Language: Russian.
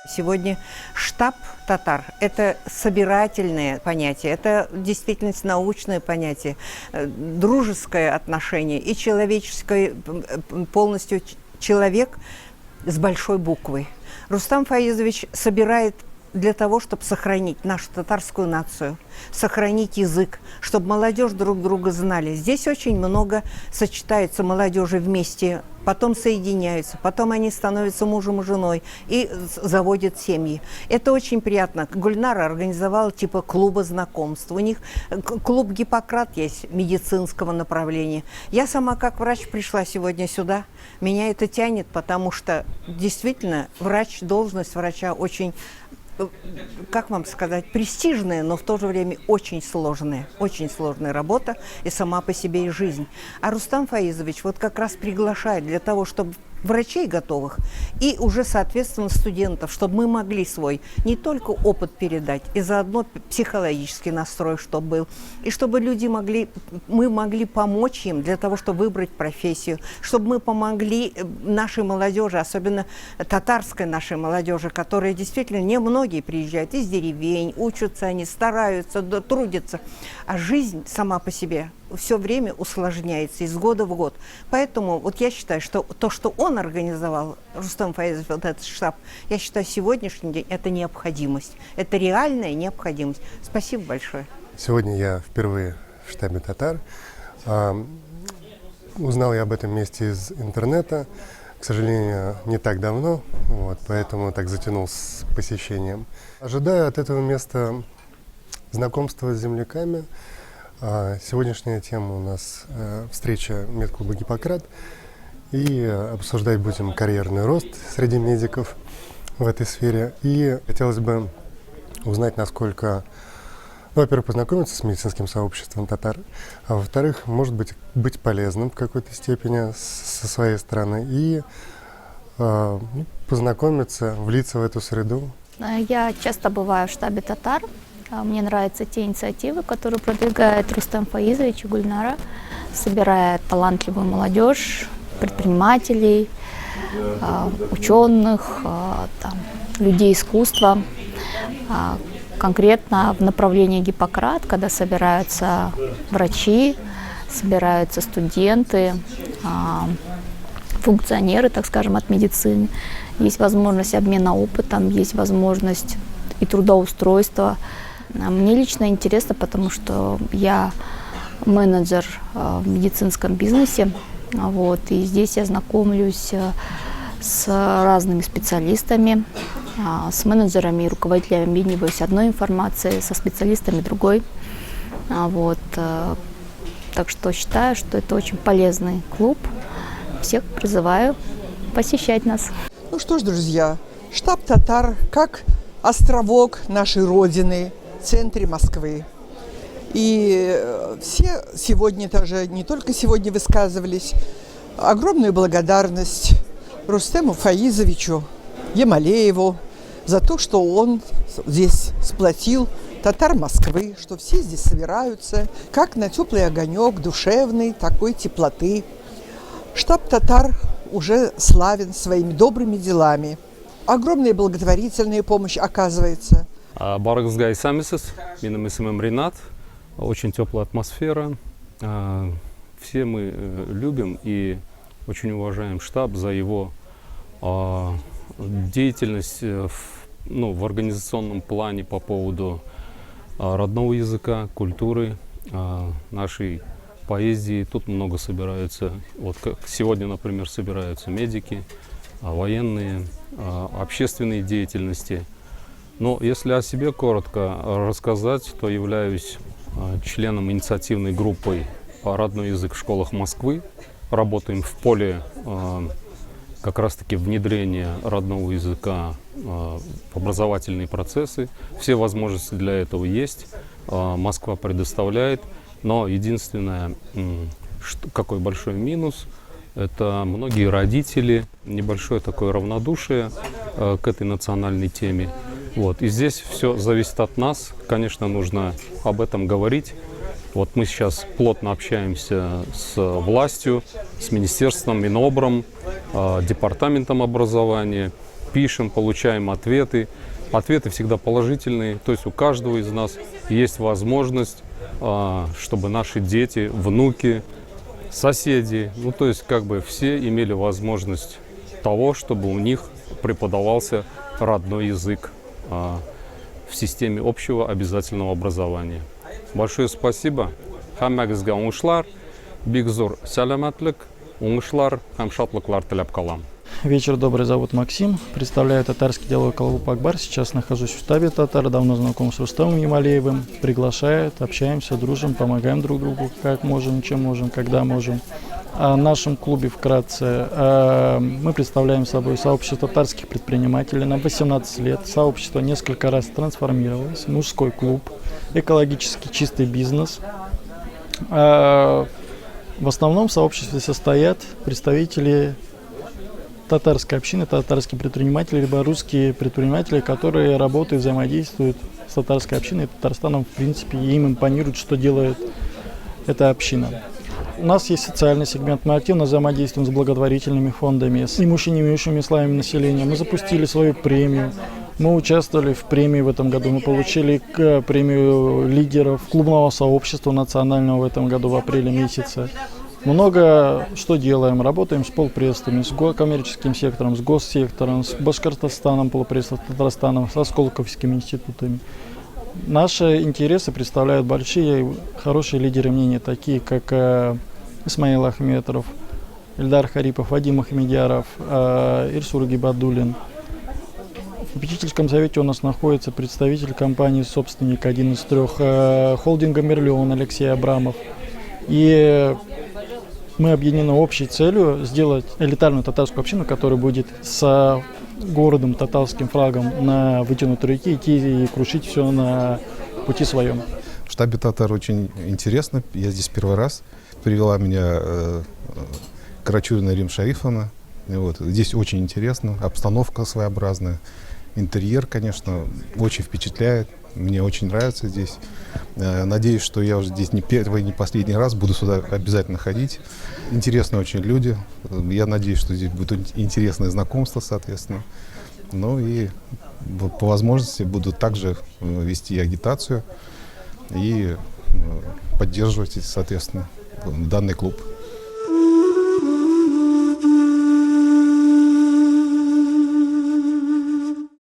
Сегодня штаб татар – это собирательное понятие, это действительно научное понятие, дружеское отношение и человеческое, полностью человек с большой буквы. Рустам Фаизович собирает для того, чтобы сохранить нашу татарскую нацию, сохранить язык, чтобы молодежь друг друга знали. Здесь очень много сочетается молодежи вместе, потом соединяются, потом они становятся мужем и женой и заводят семьи. Это очень приятно. Гульнара организовала типа клуба знакомств. У них клуб «Гиппократ» есть медицинского направления. Я сама как врач пришла сегодня сюда. Меня это тянет, потому что действительно должность врача очень, как вам сказать, престижная, но в то же время очень сложная работа и сама по себе и жизнь. А Рустам Фаизович вот как раз приглашает для того, чтобы врачей готовых и уже, соответственно, студентов, чтобы мы могли свой не только опыт передать, и заодно психологический настрой, чтобы был, и чтобы мы могли помочь им для того, чтобы выбрать профессию, чтобы мы помогли нашей молодежи, особенно татарской нашей молодежи, которая действительно, не многие приезжают из деревень, учатся они, стараются, трудятся, а жизнь сама по себе все время усложняется из года в год. Поэтому вот я считаю, что то, что он организовал, Рустам Фаизович, вот этот штаб, я считаю, сегодняшний день это необходимость. Это реальная необходимость. Спасибо большое. Сегодня я впервые в штабе татар. Узнал я об этом месте из интернета. К сожалению, не так давно, поэтому так затянул с посещением. Ожидаю от этого места знакомства с земляками. Сегодняшняя тема у нас встреча медклуба «Гиппократ». И обсуждать будем карьерный рост среди медиков в этой сфере. И хотелось бы узнать, насколько, во-первых, познакомиться с медицинским сообществом татар, а во-вторых, может быть полезным в какой-то степени со своей стороны и познакомиться, влиться в эту среду. Я часто бываю в штабе татар. Мне нравятся те инициативы, которые продвигает Рустам Фаизович и Гульнара, собирая талантливую молодежь, предпринимателей, ученых, людей искусства. Конкретно в направлении Гиппократ, когда собираются врачи, собираются студенты, функционеры, так скажем, от медицины. Есть возможность обмена опытом, есть возможность и трудоустройства. Мне лично интересно, потому что я менеджер в медицинском бизнесе, и здесь я знакомлюсь с разными специалистами, с менеджерами и руководителями обмениваюсь одной информацией, со специалистами другой. Так что считаю, что это очень полезный клуб. Всех призываю посещать нас. Ну что ж, друзья, штаб татар как островок нашей Родины в центре Москвы. И все сегодня даже, не только сегодня высказывались, огромную благодарность Рустему Фаизовичу Ямалееву за то, что он здесь сплотил татар Москвы, что все здесь собираются, как на теплый огонек душевной такой теплоты. Штаб татар уже славен своими добрыми делами. Огромная благотворительная помощь оказывается. Барагызгай самисыз, менің исемім Ринат. Очень теплая атмосфера. Все мы любим и очень уважаем штаб за его деятельность в организационном плане по поводу родного языка, культуры, нашей поэзии. Тут много собираются. Вот как сегодня, например, собираются медики, военные, общественные деятельности. Но если о себе коротко рассказать, то являюсь членом инициативной группы «Родной язык в школах Москвы». Работаем в поле как раз-таки внедрения родного языка в образовательные процессы. Все возможности для этого есть. Москва предоставляет. Но единственное, какой большой минус, это многие родители, небольшое такое равнодушие к этой национальной теме. И здесь все зависит от нас. Конечно, нужно об этом говорить. Мы сейчас плотно общаемся с властью, с министерством, Минобром, департаментом образования. пишем, получаем ответы. Ответы всегда положительные, то есть у каждого из нас есть возможность, чтобы наши дети, внуки, соседи, ну то есть как бы все имели возможность того, чтобы у них преподавался родной язык в системе общего обязательного образования. Большое спасибо. Хаммагызга уңышлар, бик зур сәламәтлек, уңышлар һәм шатлыклар теләп калам. Вечер добрый, зовут Максим, представляю татарский диалог Калабу-Акбар. Сейчас нахожусь в штабе татар, давно знаком с Рустамом Ямалеевым. Приглашает, общаемся, дружим, помогаем друг другу, как можем, чем можем, когда можем. О нашем клубе вкратце. Мы представляем собой сообщество татарских предпринимателей. Нам 18 лет. Сообщество несколько раз трансформировалось. Мужской клуб, экологически чистый бизнес. В основном в сообществе состоят представители татарской общины, татарские предприниматели, либо русские предприниматели, которые работают, взаимодействуют с татарской общиной и Татарстаном, в принципе, и им импонирует, что делает эта община. У нас есть социальный сегмент, мы активно взаимодействуем с благотворительными фондами, с имущими и неимущими слоями населения. Мы запустили свою премию, мы участвовали в премии в этом году, мы получили премию лидеров клубного сообщества национального в этом году в апреле месяце. Много что делаем. Работаем с полпредствами, с коммерческим сектором, с госсектором, с Башкортостаном, полпредством, с Татарстаном, со Сколковскими институтами. Наши интересы представляют большие, хорошие лидеры мнений, такие как Исмаил Ахметов, Ильдар Харипов, Вадим Ахмедьяров, Ирсур Гибадуллин. В попечительском совете у нас находится представитель компании-собственник, один из трех, холдинга «Мерлион» Алексей Абрамов. И мы объединены общей целью сделать элитарную татарскую общину, которая будет с городом, татарским флагом на вытянутой руке идти и крушить все на пути своем. В штабе татар очень интересно. Я здесь первый раз. Привела меня Карачурина Рим Шарифовна. Вот. Здесь очень интересно. Обстановка своеобразная. Интерьер, конечно, очень впечатляет. Мне очень нравится здесь. Надеюсь, что я уже здесь не первый, не последний раз. Буду сюда обязательно ходить. Интересные очень люди. Я надеюсь, что здесь будут интересные знакомства, соответственно. Ну и по возможности буду также вести агитацию и поддерживать, соответственно, данный клуб.